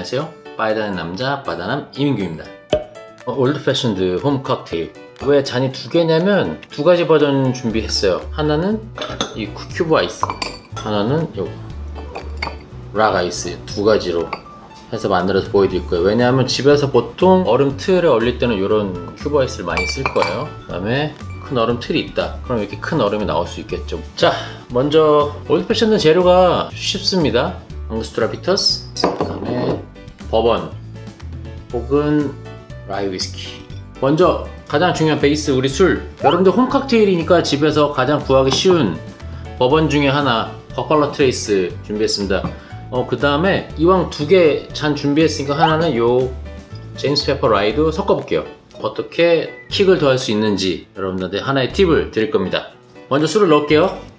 안녕하세요. 바이다는 남자 바다남 이민규입니다. 올드 패션드 홈 칵테일. 왜 잔이 두 개냐면 두 가지 버전 준비했어요. 하나는 이 큐브 아이스, 하나는 요 락 아이스. 두 가지로 해서 만들어서 보여드릴 거예요. 왜냐하면 집에서 보통 얼음 틀에 얼릴 때는 이런 큐브 아이스를 많이 쓸 거예요. 그 다음에 큰 얼음 틀이 있다. 그럼 이렇게 큰 얼음이 나올 수 있겠죠. 자, 먼저 올드 패션드 재료가 쉽습니다. 앙구스트라 비터스, 그 다음에 버번 혹은 라이 위스키. 먼저 가장 중요한 베이스, 우리 술. 여러분들 홈 칵테일이니까 집에서 가장 구하기 쉬운 버번 중에 하나, 버팔로 트레이스 준비했습니다. 그 다음에 이왕 두 개 잔 준비했으니까 하나는 요 제임스 페퍼 라이도 섞어볼게요. 어떻게 킥을 더할 수 있는지 여러분들한테 하나의 팁을 드릴 겁니다. 먼저 술을 넣을게요.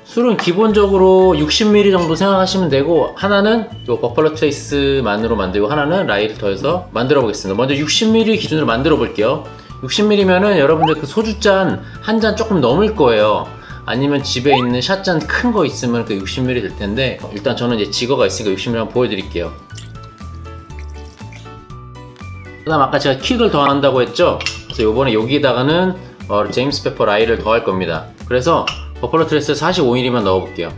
술은 기본적으로 60ml 정도 생각하시면 되고, 하나는 요 버팔로 트레이스만으로 만들고 하나는 라이를 더해서 만들어 보겠습니다. 먼저 60ml 기준으로 만들어 볼게요. 60ml면은 여러분들 그 소주잔 한 잔 조금 넘을 거예요. 아니면 집에 있는 샷잔 큰 거 있으면 그 60ml 될 텐데, 일단 저는 이제 지거가 있으니까 60ml 한번 보여드릴게요. 그 다음 아까 제가 킥을 더한다고 했죠? 그래서 요번에 여기에다가는 제임스 페퍼 라이를 더할 겁니다. 그래서 버팔로 트레이스 45ml만 넣어볼게요.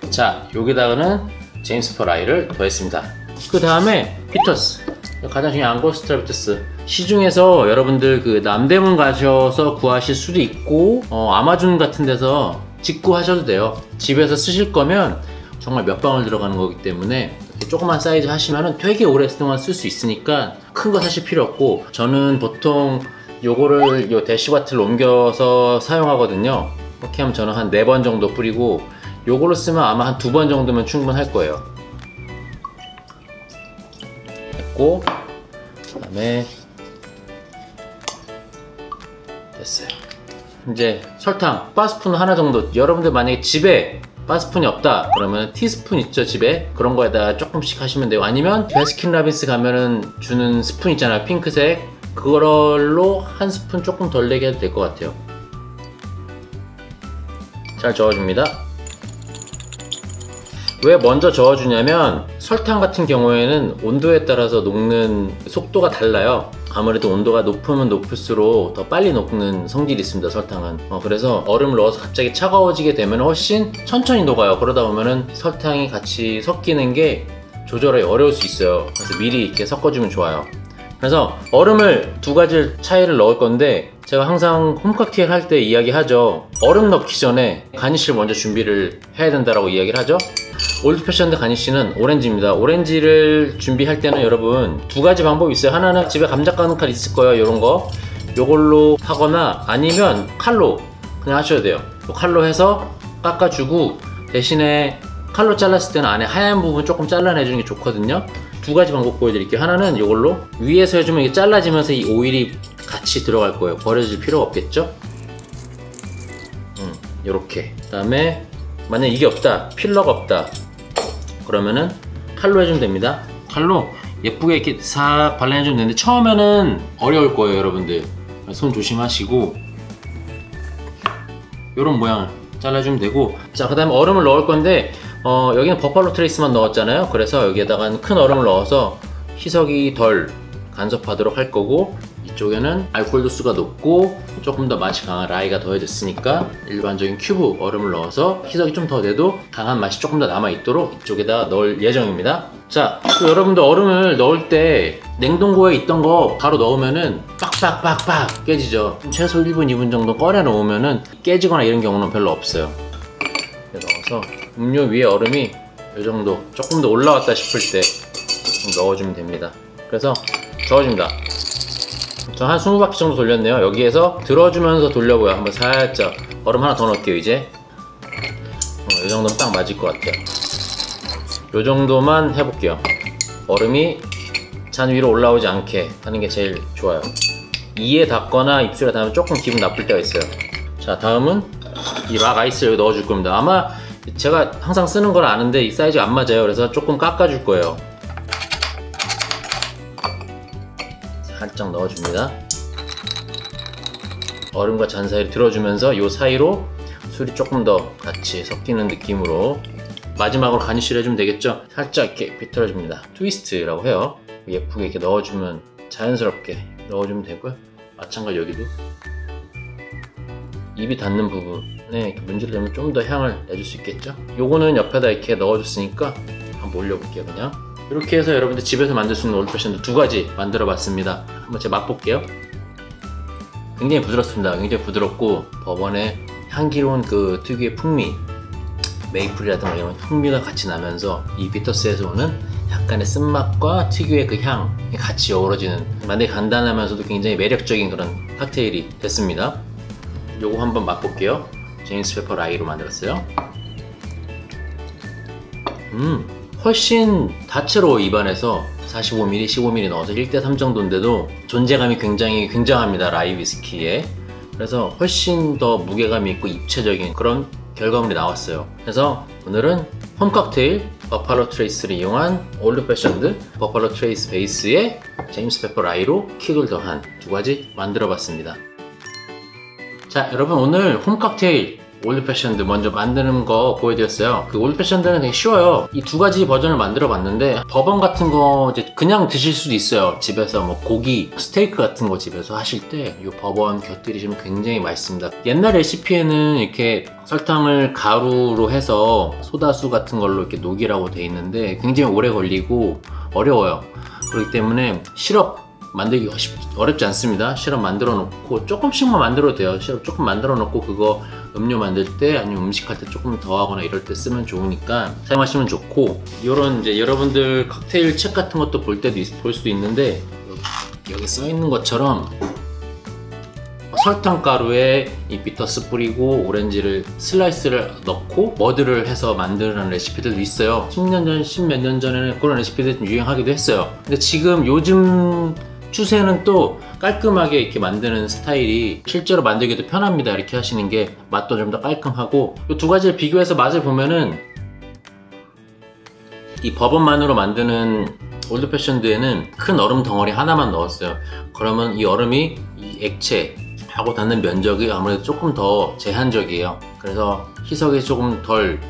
자, 여기다가는 제임스 페퍼 라이를 더했습니다. 그 다음에 피터스, 가장 중요한 앙구스트라 비터스. 시중에서 여러분들 그 남대문 가셔서 구하실 수도 있고, 아마존 같은 데서 직구하셔도 돼요. 집에서 쓰실 거면 정말 몇 방울 들어가는 거기 때문에 조그만 사이즈 하시면 되게 오랫동안 쓸 수 있으니까 큰 거 사실 필요 없고, 저는 보통 요거를 요 대시바틀로 옮겨서 사용하거든요. 그렇게 하면 저는 한 4번 정도 뿌리고, 요걸로 쓰면 아마 한 2번 정도면 충분할 거예요. 됐고, 그 다음에 됐어요. 이제 설탕, 바스푼 하나 정도. 여러분들 만약에 집에 바스푼이 없다 그러면 티스푼 있죠, 집에? 그런 거에다가 조금씩 하시면 돼요. 아니면 바스킨라빈스 가면은 주는 스푼 있잖아요, 핑크색. 그걸로 한 스푼 조금 덜 내게 해도 될 것 같아요. 잘 저어줍니다. 왜 먼저 저어주냐면, 설탕 같은 경우에는 온도에 따라서 녹는 속도가 달라요. 아무래도 온도가 높으면 높을수록 더 빨리 녹는 성질이 있습니다, 설탕은. 그래서 얼음을 넣어서 갑자기 차가워지게 되면 훨씬 천천히 녹아요. 그러다 보면은 설탕이 같이 섞이는 게 조절하기 어려울 수 있어요. 그래서 미리 이렇게 섞어주면 좋아요. 그래서 얼음을 두 가지 차이를 넣을 건데, 제가 항상 홈칵테일 할 때 이야기하죠. 얼음 넣기 전에 가니쉬를 먼저 준비를 해야 된다라고 이야기를 하죠. 올드 패션드 가니쉬는 오렌지입니다. 오렌지를 준비할 때는 여러분 두 가지 방법이 있어요. 하나는 집에 감자 까는 칼 있을 거예요, 요런 거. 요걸로 하거나 아니면 칼로 그냥 하셔도 돼요. 칼로 해서 깎아주고, 대신에 칼로 잘랐을 때는 안에 하얀 부분 조금 잘라내주는 게 좋거든요. 두 가지 방법 보여드릴게요. 하나는 이걸로 위에서 해주면 이게 잘라지면서 이 오일이 같이 들어갈 거예요. 버려질 필요가 없겠죠? 요렇게. 그 다음에 만약 이게 없다, 필러가 없다, 그러면은 칼로 해주면 됩니다. 칼로 예쁘게 이렇게 싹 발라내주면 되는데, 처음에는 어려울 거예요, 여러분들. 손 조심하시고 요런 모양을 잘라주면 되고. 자, 그 다음에 얼음을 넣을 건데, 여기는 버팔로 트레이스만 넣었잖아요. 그래서 여기에다가 큰 얼음을 넣어서 희석이 덜 간섭하도록 할 거고, 이쪽에는 알코올 도수가 높고 조금 더 맛이 강한 라이가 더해졌으니까 일반적인 큐브 얼음을 넣어서 희석이 좀 더 돼도 강한 맛이 조금 더 남아있도록 이쪽에다 넣을 예정입니다. 자, 또 여러분들 얼음을 넣을 때 냉동고에 있던 거 바로 넣으면은 빡빡빡빡 깨지죠. 최소 1분, 2분 정도 꺼내 놓으면은 깨지거나 이런 경우는 별로 없어요. 이렇게 넣어서 음료 위에 얼음이 이 정도 조금 더 올라왔다 싶을 때 넣어주면 됩니다. 그래서 저어줍니다. 저 한 20바퀴 정도 돌렸네요. 여기에서 들어주면서 돌려보여. 한번 살짝. 얼음 하나 더 넣을게요, 이제. 이 정도면 딱 맞을 것 같아요. 이 정도만 해볼게요. 얼음이 잔 위로 올라오지 않게 하는 게 제일 좋아요. 이에 닿거나 입술에 닿으면 조금 기분 나쁠 때가 있어요. 자, 다음은 이 락 아이스를 여기 넣어줄 겁니다. 아마 제가 항상 쓰는 걸 아는데 이 사이즈가 안 맞아요. 그래서 조금 깎아줄 거예요. 살짝 넣어줍니다. 얼음과 잔 사이를 들어주면서 이 사이로 술이 조금 더 같이 섞이는 느낌으로 마지막으로 가니쉬를 해주면 되겠죠. 살짝 이렇게 비틀어줍니다. 트위스트라고 해요. 예쁘게 이렇게 넣어주면 자연스럽게 넣어주면 되고요. 마찬가지 여기도 입이 닿는 부분에 이렇게 문지를 내면 좀 더 향을 내줄 수 있겠죠. 요거는 옆에다 이렇게 넣어줬으니까 한번 올려볼게요. 그냥 이렇게 해서 여러분들 집에서 만들 수 있는 올드패션드 2가지 만들어 봤습니다. 한번 제가 맛볼게요. 굉장히 부드럽습니다. 굉장히 부드럽고 버번의 향기로운 그 특유의 풍미, 메이플이라든가 이런 풍미가 같이 나면서 이 비터스에서 오는 약간의 쓴맛과 특유의 그 향이 같이 어우러지는 만들기 간단하면서도 굉장히 매력적인 그런 칵테일이 됐습니다. 요거 한번 맛볼게요. 제임스 페퍼 라이로 만들었어요. 훨씬 다채로워. 입안에서 45ml, 15ml 넣어서 1대3 정도인데도 존재감이 굉장히 굉장합니다. 라이 위스키에. 그래서 훨씬 더 무게감이 있고 입체적인 그런 결과물이 나왔어요. 그래서 오늘은 홈 칵테일 버팔로 트레이스를 이용한 올드 패션드 버팔로 트레이스 베이스에 제임스 페퍼 라이로 킥을 더한 2가지 만들어 봤습니다. 자, 여러분 오늘 홈 칵테일 올드 패션드 먼저 만드는 거 보여드렸어요. 그 올드 패션드는 되게 쉬워요. 이 2가지 버전을 만들어 봤는데 버번 같은 거 이제 그냥 드실 수도 있어요. 집에서 뭐 고기, 스테이크 같은 거 집에서 하실 때 이 버번 곁들이시면 굉장히 맛있습니다. 옛날 레시피에는 이렇게 설탕을 가루로 해서 소다수 같은 걸로 이렇게 녹이라고 돼 있는데 굉장히 오래 걸리고 어려워요. 그렇기 때문에 시럽 만들기 어렵지 않습니다. 시럽 만들어 놓고 조금씩만 만들어도 돼요. 시럽 조금 만들어 놓고 그거 음료 만들 때 아니면 음식할 때 조금 더 하거나 이럴 때 쓰면 좋으니까 사용하시면 좋고, 이런 이제 여러분들 칵테일 책 같은 것도 볼 때도 볼 수도 있는데 여기 써 있는 것처럼 설탕 가루에 이 비터스 뿌리고 오렌지를 슬라이스를 넣고 머드를 해서 만드는 레시피들도 있어요. 10년 전, 10몇 년 전에는 그런 레시피들이 좀 유행하기도 했어요. 근데 지금 요즘 추세는 또 깔끔하게 이렇게 만드는 스타일이 실제로 만들기도 편합니다. 이렇게 하시는 게 맛도 좀 더 깔끔하고, 이 2가지를 비교해서 맛을 보면은 이 버번만으로 만드는 올드 패션드에는 큰 얼음 덩어리 하나만 넣었어요. 그러면 이 얼음이 이 액체 하고 닿는 면적이 아무래도 조금 더 제한적이에요. 그래서 희석이 조금 덜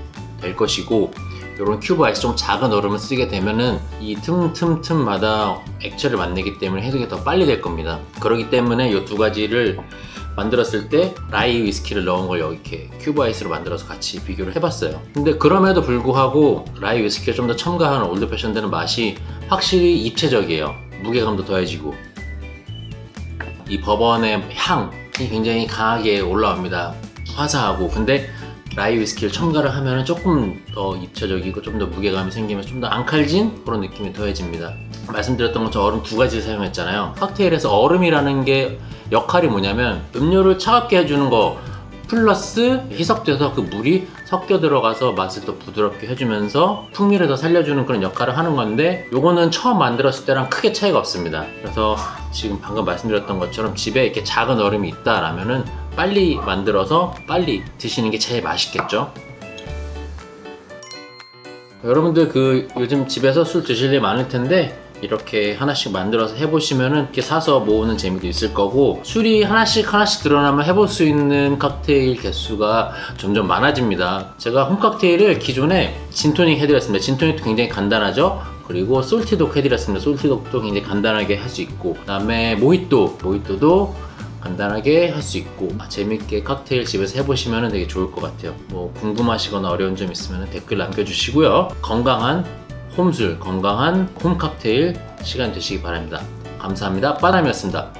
될 것이고, 이런 큐브 아이스 좀 작은 얼음을 쓰게 되면은 이 틈마다 액체를 만들기 때문에 해석이 더 빨리 될 겁니다. 그렇기 때문에 이 2가지를 만들었을 때 라이 위스키를 넣은 걸 여기 이렇게 큐브 아이스로 만들어서 같이 비교를 해봤어요. 근데 그럼에도 불구하고 라이 위스키를 좀 더 첨가한 올드 패션드는 맛이 확실히 입체적이에요. 무게감도 더해지고 이 버번의 향이 굉장히 강하게 올라옵니다. 화사하고. 근데 라이 위스키를 첨가를 하면 조금 더 입체적이고 좀 더 무게감이 생기면서 좀 더 앙칼진 그런 느낌이 더해집니다. 말씀드렸던 것처럼 얼음 2가지를 사용했잖아요. 칵테일에서 얼음이라는 게 역할이 뭐냐면 음료를 차갑게 해주는 거 플러스 희석돼서 그 물이 섞여 들어가서 맛을 더 부드럽게 해주면서 풍미를 더 살려주는 그런 역할을 하는 건데, 요거는 처음 만들었을 때랑 크게 차이가 없습니다. 그래서 지금 방금 말씀드렸던 것처럼 집에 이렇게 작은 얼음이 있다라면은 빨리 만들어서 빨리 드시는 게 제일 맛있겠죠. 여러분들 그 요즘 집에서 술 드실 일 많을 텐데 이렇게 하나씩 만들어서 해보시면은 이렇게 사서 모으는 재미도 있을 거고, 술이 하나씩 드러나면 해볼 수 있는 칵테일 개수가 점점 많아집니다. 제가 홈 칵테일을 기존에 진토닉 해드렸습니다. 진토닉도 굉장히 간단하죠. 그리고 솔티독 해드렸습니다. 솔티독도 굉장히 간단하게 할 수 있고, 그 다음에 모히또도 간단하게 할 수 있고, 재밌게 칵테일 집에서 해보시면 되게 좋을 것 같아요. 뭐 궁금하시거나 어려운 점 있으면 댓글 남겨주시고요. 건강한 홈술, 건강한 홈 칵테일 시간 되시기 바랍니다. 감사합니다. 빠남이었습니다.